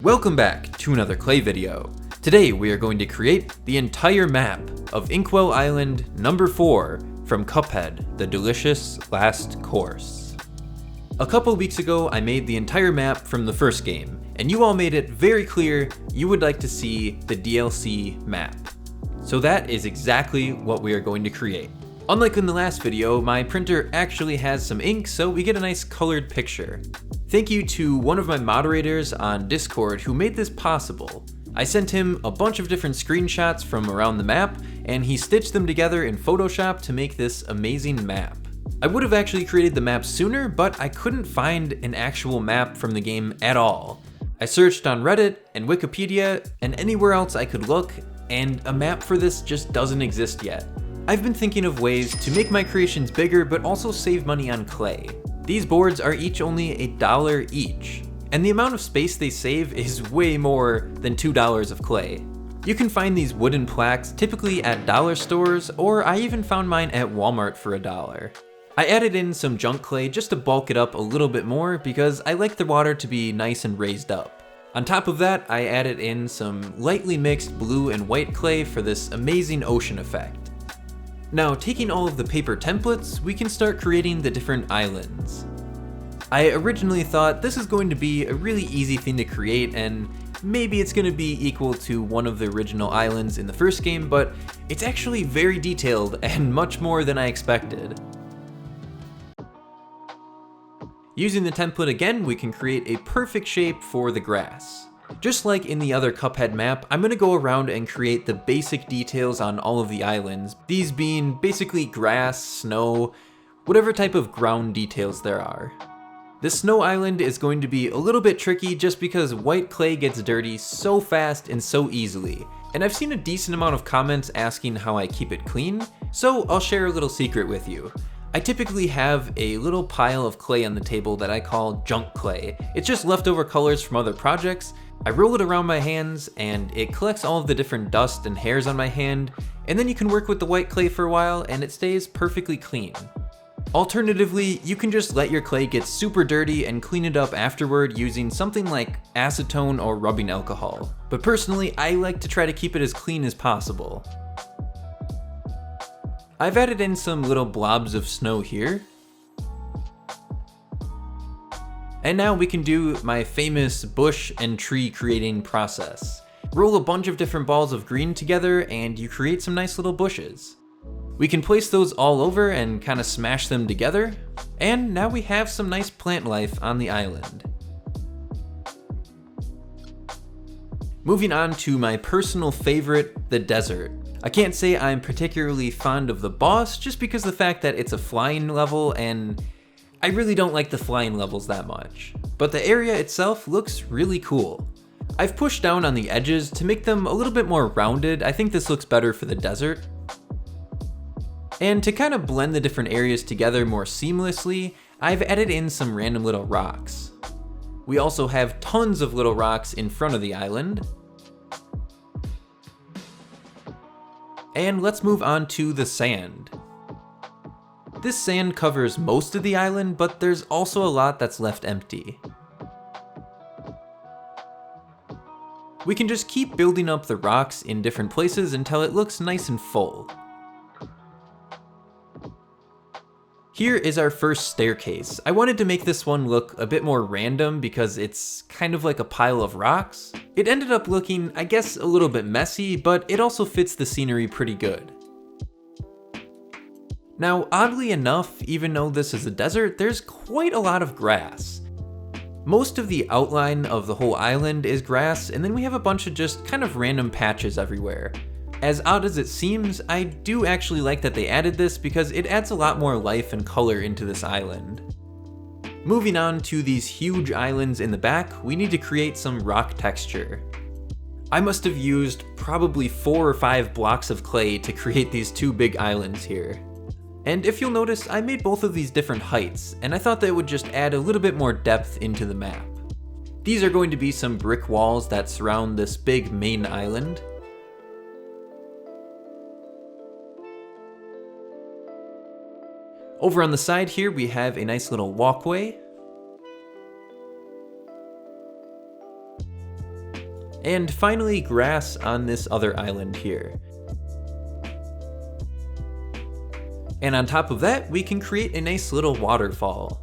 Welcome back to another clay video. Today we are going to create the entire map of Inkwell Island number 4 from Cuphead, the delicious last course. A couple weeks ago I made the entire map from the first game, and you all made it very clear you would like to see the DLC map. So that is exactly what we are going to create. Unlike in the last video, my printer actually has some ink, so we get a nice colored picture. Thank you to one of my moderators on Discord who made this possible. I sent him a bunch of different screenshots from around the map, and he stitched them together in Photoshop to make this amazing map. I would have actually created the map sooner, but I couldn't find an actual map from the game at all. I searched on Reddit and Wikipedia and anywhere else I could look, and a map for this just doesn't exist yet. I've been thinking of ways to make my creations bigger but also save money on clay. These boards are each only $1 each, and the amount of space they save is way more than $2 of clay. You can find these wooden plaques typically at dollar stores, or I even found mine at Walmart for $1. I added in some junk clay just to bulk it up a little bit more because I like the water to be nice and raised up. On top of that, I added in some lightly mixed blue and white clay for this amazing ocean effect. Now, taking all of the paper templates, we can start creating the different islands. I originally thought this is going to be a really easy thing to create, and maybe it's going to be equal to one of the original islands in the first game, but it's actually very detailed and much more than I expected. Using the template again, we can create a perfect shape for the grass. Just like in the other Cuphead map, I'm going to go around and create the basic details on all of the islands, these being basically grass, snow, whatever type of ground details there are. The snow island is going to be a little bit tricky just because white clay gets dirty so fast and so easily, and I've seen a decent amount of comments asking how I keep it clean, so I'll share a little secret with you. I typically have a little pile of clay on the table that I call junk clay. It's just leftover colors from other projects. I roll it around my hands and it collects all of the different dust and hairs on my hand, and then you can work with the white clay for a while and it stays perfectly clean. Alternatively, you can just let your clay get super dirty and clean it up afterward using something like acetone or rubbing alcohol. But personally, I like to try to keep it as clean as possible. I've added in some little blobs of snow here. And now we can do my famous bush and tree creating process. Roll a bunch of different balls of green together and you create some nice little bushes. We can place those all over and kind of smash them together, and now we have some nice plant life on the island. Moving on to my personal favorite, the desert. I can't say I'm particularly fond of the boss just because of the fact that it's a flying level and I really don't like the flying levels that much. But the area itself looks really cool. I've pushed down on the edges to make them a little bit more rounded. I think this looks better for the desert. And to kind of blend the different areas together more seamlessly, I've added in some random little rocks. We also have tons of little rocks in front of the island. And let's move on to the sand. This sand covers most of the island, but there's also a lot that's left empty. We can just keep building up the rocks in different places until it looks nice and full. Here is our first staircase. I wanted to make this one look a bit more random because it's kind of like a pile of rocks. It ended up looking, I guess, a little bit messy, but it also fits the scenery pretty good. Now, oddly enough, even though this is a desert, there's quite a lot of grass. Most of the outline of the whole island is grass, and then we have a bunch of just kind of random patches everywhere. As odd as it seems, I do actually like that they added this because it adds a lot more life and color into this island. Moving on to these huge islands in the back, we need to create some rock texture. I must have used probably 4 or 5 blocks of clay to create these two big islands here. And if you'll notice, I made both of these different heights, and I thought that would just add a little bit more depth into the map. These are going to be some brick walls that surround this big main island. Over on the side here, we have a nice little walkway. And finally, grass on this other island here. And on top of that, we can create a nice little waterfall.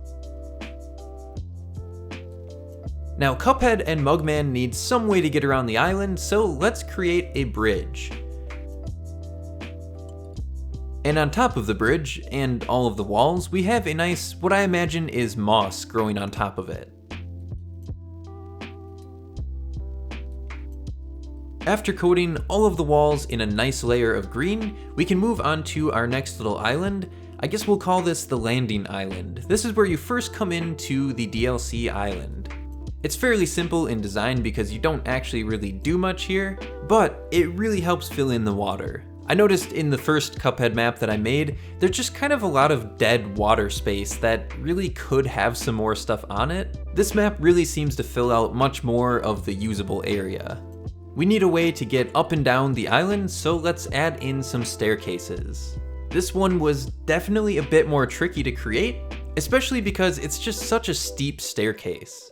Now, Cuphead and Mugman need some way to get around the island, so let's create a bridge. And on top of the bridge, and all of the walls, we have a nice, what I imagine is moss growing on top of it. After coating all of the walls in a nice layer of green, we can move on to our next little island. I guess we'll call this the landing island. This is where you first come into the DLC island. It's fairly simple in design because you don't actually really do much here, but it really helps fill in the water. I noticed in the first Cuphead map that I made, there's just kind of a lot of dead water space that really could have some more stuff on it. This map really seems to fill out much more of the usable area. We need a way to get up and down the island, so let's add in some staircases. This one was definitely a bit more tricky to create, especially because it's just such a steep staircase.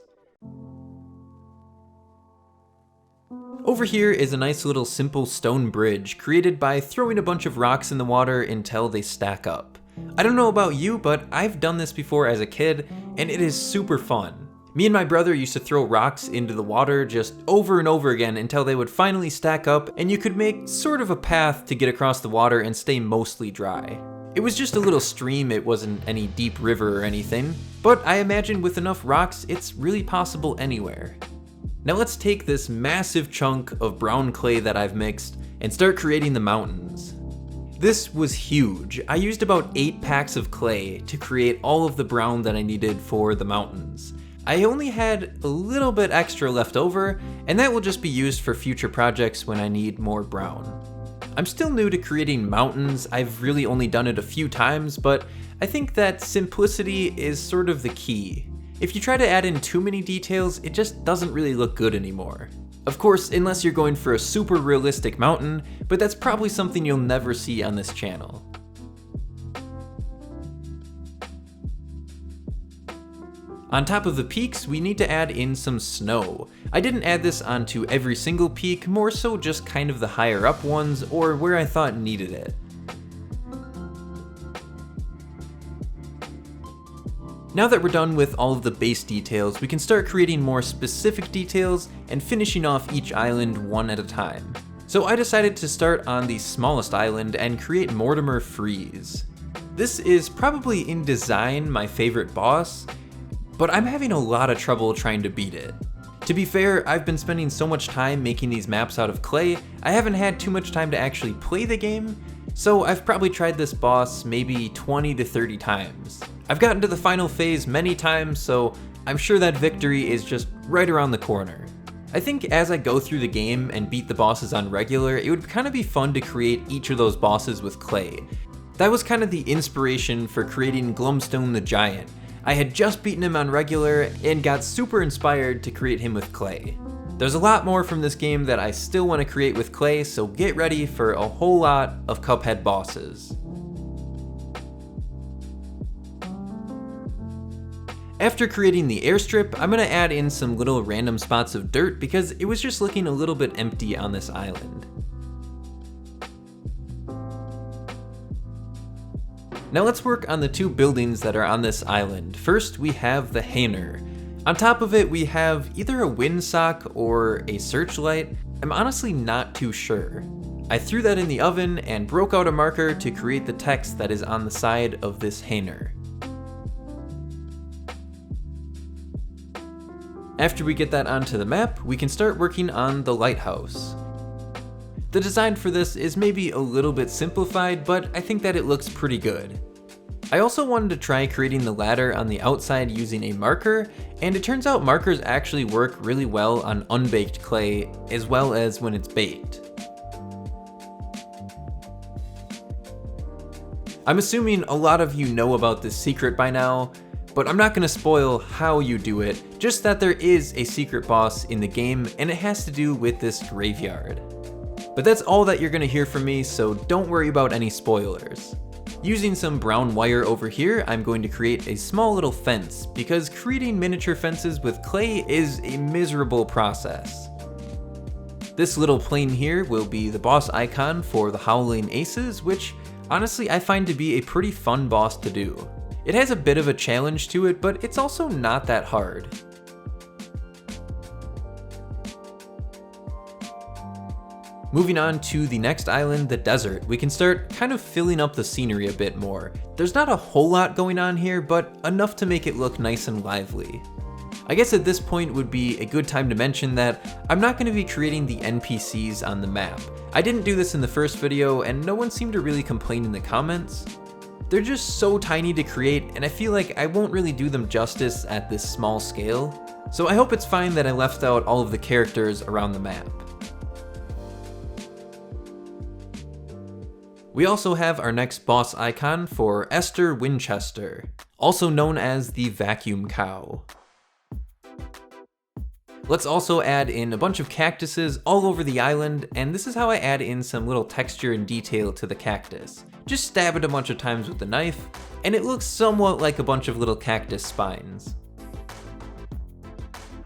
Over here is a nice little simple stone bridge created by throwing a bunch of rocks in the water until they stack up. I don't know about you, but I've done this before as a kid, and it is super fun. Me and my brother used to throw rocks into the water just over and over again until they would finally stack up and you could make sort of a path to get across the water and stay mostly dry. It was just a little stream, it wasn't any deep river or anything, but I imagine with enough rocks, it's really possible anywhere. Now let's take this massive chunk of brown clay that I've mixed and start creating the mountains. This was huge. I used about 8 packs of clay to create all of the brown that I needed for the mountains. I only had a little bit extra left over, and that will just be used for future projects when I need more brown. I'm still new to creating mountains. I've really only done it a few times, but I think that simplicity is sort of the key. If you try to add in too many details, it just doesn't really look good anymore. Of course, unless you're going for a super realistic mountain, but that's probably something you'll never see on this channel. On top of the peaks, we need to add in some snow. I didn't add this onto every single peak, more so just kind of the higher up ones or where I thought needed it. Now that we're done with all of the base details, we can start creating more specific details and finishing off each island one at a time. So I decided to start on the smallest island and create Mortimer Freeze. This is probably in design my favorite boss, but I'm having a lot of trouble trying to beat it. To be fair, I've been spending so much time making these maps out of clay, I haven't had too much time to actually play the game, so I've probably tried this boss maybe 20 to 30 times. I've gotten to the final phase many times, so I'm sure that victory is just right around the corner. I think as I go through the game and beat the bosses on regular, it would kind of be fun to create each of those bosses with clay. That was kind of the inspiration for creating Glumstone the Giant. I had just beaten him on regular and got super inspired to create him with clay. There's a lot more from this game that I still want to create with clay, so get ready for a whole lot of Cuphead bosses. After creating the airstrip, I'm going to add in some little random spots of dirt because it was just looking a little bit empty on this island. Now let's work on the 2 buildings that are on this island. First, we have the hangar. On top of it, we have either a windsock or a searchlight. I'm honestly not too sure. I threw that in the oven and broke out a marker to create the text that is on the side of this hangar. After we get that onto the map, we can start working on the lighthouse. The design for this is maybe a little bit simplified, but I think that it looks pretty good. I also wanted to try creating the ladder on the outside using a marker, and it turns out markers actually work really well on unbaked clay as well as when it's baked. I'm assuming a lot of you know about this secret by now, but I'm not going to spoil how you do it, just that there is a secret boss in the game and it has to do with this graveyard. But that's all that you're going to hear from me, so don't worry about any spoilers. Using some brown wire over here, I'm going to create a small little fence, because creating miniature fences with clay is a miserable process. This little plane here will be the boss icon for the Howling Aces, which honestly I find to be a pretty fun boss to do. It has a bit of a challenge to it, but it's also not that hard. Moving on to the next island, the desert, we can start kind of filling up the scenery a bit more. There's not a whole lot going on here, but enough to make it look nice and lively. I guess at this point would be a good time to mention that I'm not going to be creating the NPCs on the map. I didn't do this in the first video, and no one seemed to really complain in the comments. They're just so tiny to create, and I feel like I won't really do them justice at this small scale. So I hope it's fine that I left out all of the characters around the map. We also have our next boss icon for Esther Winchester, also known as the Vacuum Cow. Let's also add in a bunch of cactuses all over the island, and this is how I add in some little texture and detail to the cactus. Just stab it a bunch of times with the knife, and it looks somewhat like a bunch of little cactus spines.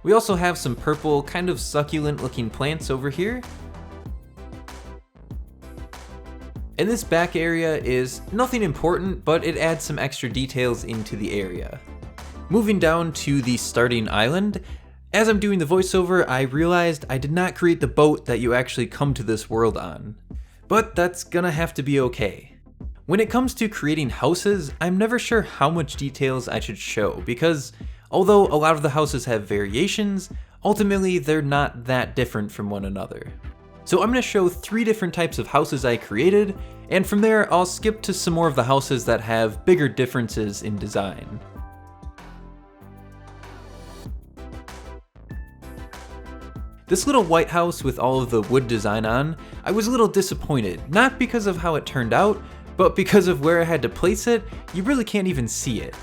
We also have some purple, kind of succulent looking plants over here. And this back area is nothing important, but it adds some extra details into the area. Moving down to the starting island, as I'm doing the voiceover, I realized I did not create the boat that you actually come to this world on. But that's gonna have to be okay. When it comes to creating houses, I'm never sure how much details I should show, because although a lot of the houses have variations, ultimately they're not that different from one another. So I'm going to show 3 different types of houses I created, and from there I'll skip to some more of the houses that have bigger differences in design. This little white house with all of the wood design on, I was a little disappointed, not because of how it turned out, but because of where I had to place it. You really can't even see it.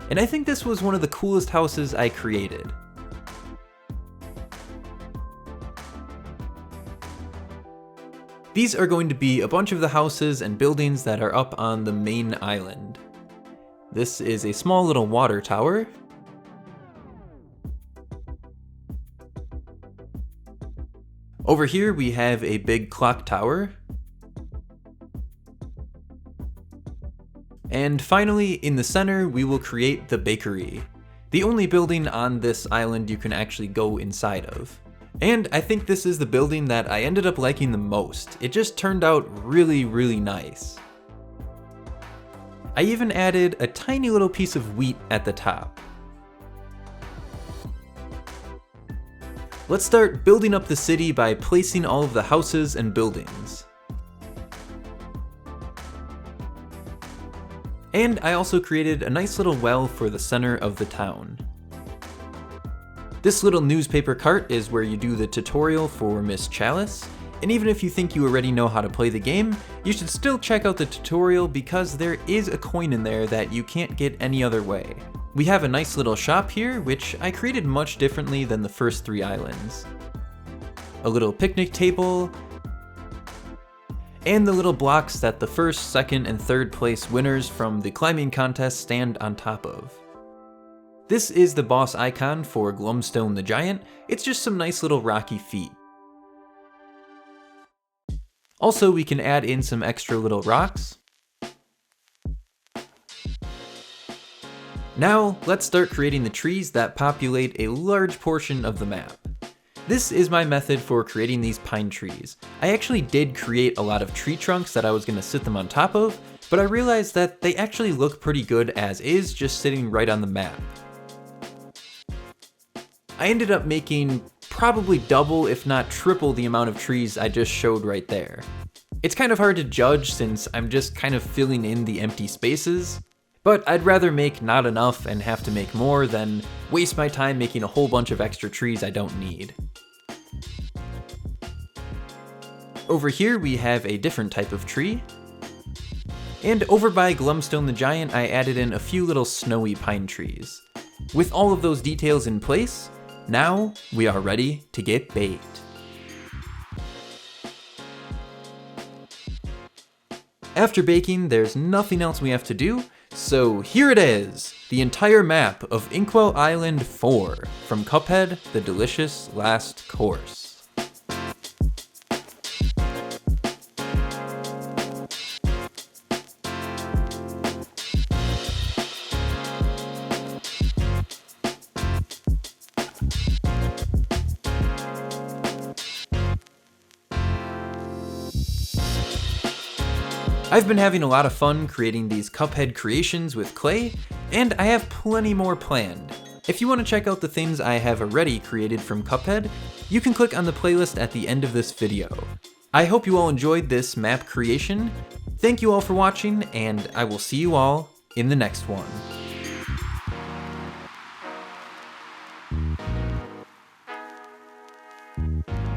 And I think this was one of the coolest houses I created. These are going to be a bunch of the houses and buildings that are up on the main island. This is a small little water tower. Over here we have a big clock tower. And finally, in the center, we will create the bakery, the only building on this island you can actually go inside of. And I think this is the building that I ended up liking the most. It just turned out really, really nice. I even added a tiny little piece of wheat at the top. Let's start building up the city by placing all of the houses and buildings. And I also created a nice little well for the center of the town. This little newspaper cart is where you do the tutorial for Miss Chalice, and even if you think you already know how to play the game, you should still check out the tutorial because there is a coin in there that you can't get any other way. We have a nice little shop here, which I created much differently than the first 3 islands. A little picnic table, and the little blocks that the first, second, and third place winners from the climbing contest stand on top of. This is the boss icon for Glumstone the Giant. It's just some nice little rocky feet. Also, we can add in some extra little rocks. Now, let's start creating the trees that populate a large portion of the map. This is my method for creating these pine trees. I actually did create a lot of tree trunks that I was going to sit them on top of, but I realized that they actually look pretty good as is, just sitting right on the map. I ended up making probably double, if not triple, the amount of trees I just showed right there. It's kind of hard to judge since I'm just kind of filling in the empty spaces, but I'd rather make not enough and have to make more than waste my time making a whole bunch of extra trees I don't need. Over here we have a different type of tree. And over by Glumstone the Giant, I added in a few little snowy pine trees. With all of those details in place, now we are ready to get baked. After baking, there's nothing else we have to do, so here it is, the entire map of Inkwell Island 4 from Cuphead, the delicious last course. I've been having a lot of fun creating these Cuphead creations with clay, and I have plenty more planned. If you want to check out the things I have already created from Cuphead, you can click on the playlist at the end of this video. I hope you all enjoyed this map creation. Thank you all for watching, and I will see you all in the next one.